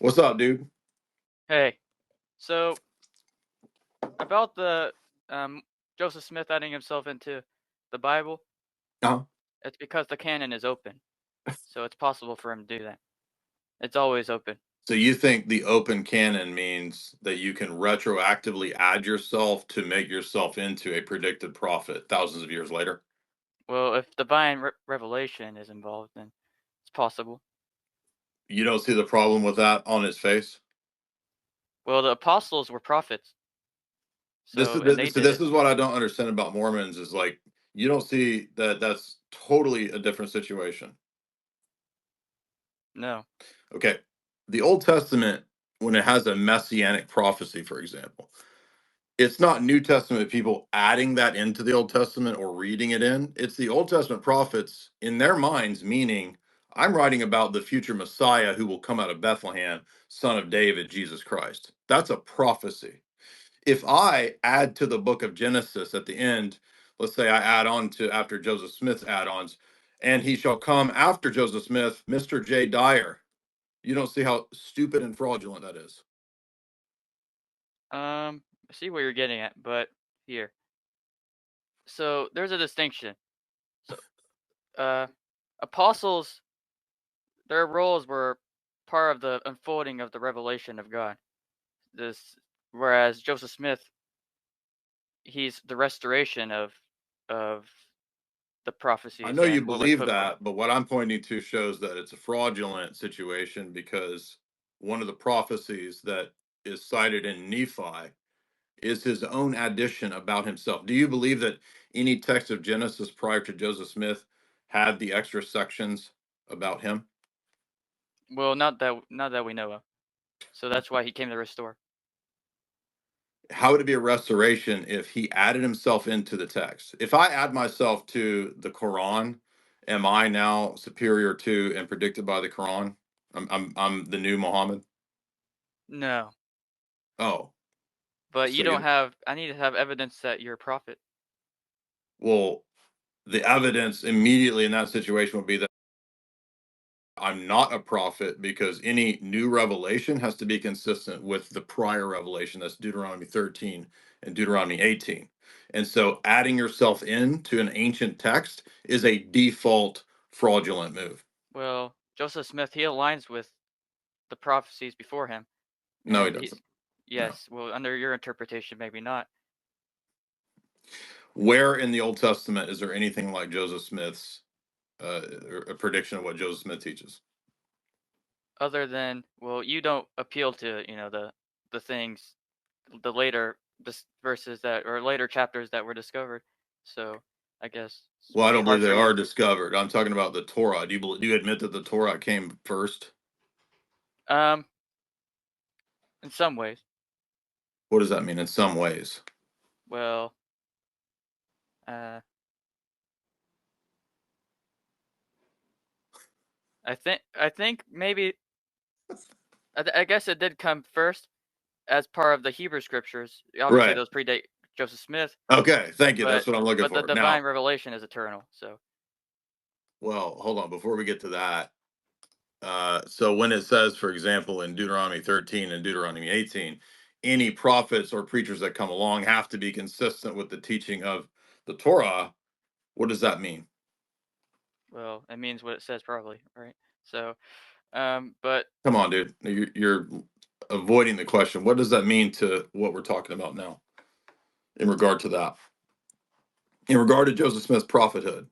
What's up, dude? Hey, so about the Joseph Smith adding himself into the Bible, Uh, it's because the canon is open, so it's possible for him to do that. It's always open. so you think the open canon means that you can retroactively add yourself to make yourself into a predicted prophet thousands of years later? Well, if divine revelation is involved, then it's possible. You don't see the problem with that on his face? Well, the apostles were prophets, This so is and they so did this it. is what I don't understand about Mormons is like you don't see that that's totally a different situation. No. Okay. The Old Testament, when it has a messianic prophecy, for example, it's not New Testament people adding that into the Old Testament or reading it in. It's the Old Testament prophets in their minds, meaning, I'm writing about the future Messiah who will come out of Bethlehem, son of David, Jesus Christ. That's a prophecy. If I add to the book of Genesis at the end, let's say I add on to after Joseph Smith's add ons, and he shall come after Joseph Smith, Mr. J. Dyer. You don't see how stupid and fraudulent that is. I see what you're getting at, but here. So there's a distinction. So, uh, apostles, their roles were part of the unfolding of the revelation of God. This, whereas Joseph Smith, he's the restoration of the I prophecies know you and what was believe put forth. that, but what I'm pointing to shows that it's a fraudulent situation because one of the prophecies that is cited in Nephi is his own addition about himself. Do you believe that any text of Genesis prior to Joseph Smith had the extra sections about him? Well, not that we know of. So that's why he came to restore. How would it be a restoration if he added himself into the text? If I add myself to the Quran, am I now superior to and predicted by the Quran? I'm the new Muhammad. No, Oh, but you so don't you have. I need to have evidence that you're a prophet. well, the evidence immediately in that situation would be that I'm not a prophet because any new revelation has to be consistent with the prior revelation. That's Deuteronomy 13 and Deuteronomy 18. And so adding yourself into an ancient text is a default fraudulent move. Well, Joseph Smith, he aligns with the prophecies before him, No, he and doesn't. he's No. yes. Well, under your interpretation, maybe not. Where in the Old Testament is there anything like Joseph Smith's a prediction of what Joseph Smith teaches? Other than, well, you don't appeal to the things, the later verses that or later chapters that were discovered. So I guess it's Well, I maybe don't believe hard they for you. are discovered. I'm talking about the Torah. Do you admit that the Torah came first? Um, in some ways. What does that mean in some ways? Well, uh, I think maybe I guess it did come first as part of the Hebrew scriptures. Obviously, Right. those predate Joseph Smith, Okay, thank you. but That's what I'm looking but the for. divine Now, revelation is eternal. So well, hold on. Before we get to that, so when it says, for example, in Deuteronomy 13 and Deuteronomy 18, any prophets or preachers that come along have to be consistent with the teaching of the Torah. What does that mean? well, it means what it says probably, right? So but Come on, dude. You're avoiding the question. What does that mean to what we're talking about now in regard to that? In regard to Joseph Smith's prophethood.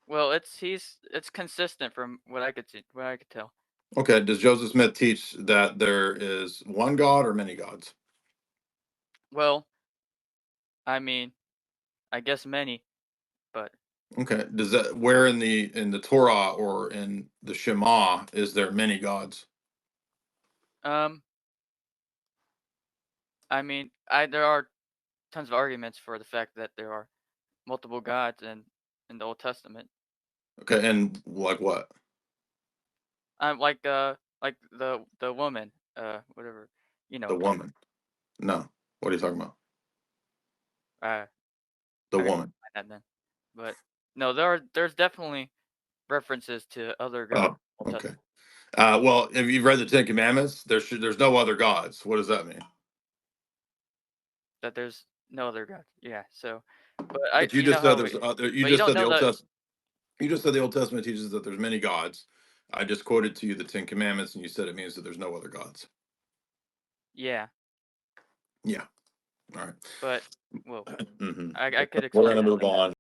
well, it's consistent from what I could see, what I could tell. Okay, does Joseph Smith teach that there is one God or many gods? Well, I mean, I guess many, but Okay. Does that where in the Torah or in the Shema is there many gods? um, I mean, I there are tons of arguments for the fact that there are multiple gods in the Old Testament. Okay, and like what? Like the woman, whatever, The talking. woman. No. What are you talking about? Uh, The I gotta woman. find that then. But no, there's definitely references to other gods Oh, in the Old okay. Testament. Well, have you read the Ten Commandments? There's no other gods. What does that mean? That there's no other God. Yeah. So, but But you you know just said how there's you but you just don't said the know Old that. Testament. You just said the Old Testament teaches that there's many gods. I just quoted to you the Ten Commandments, and you said it means that there's no other gods. Yeah. Yeah. All right. But well, Mm-hmm. I could We're explain gonna that move later. on.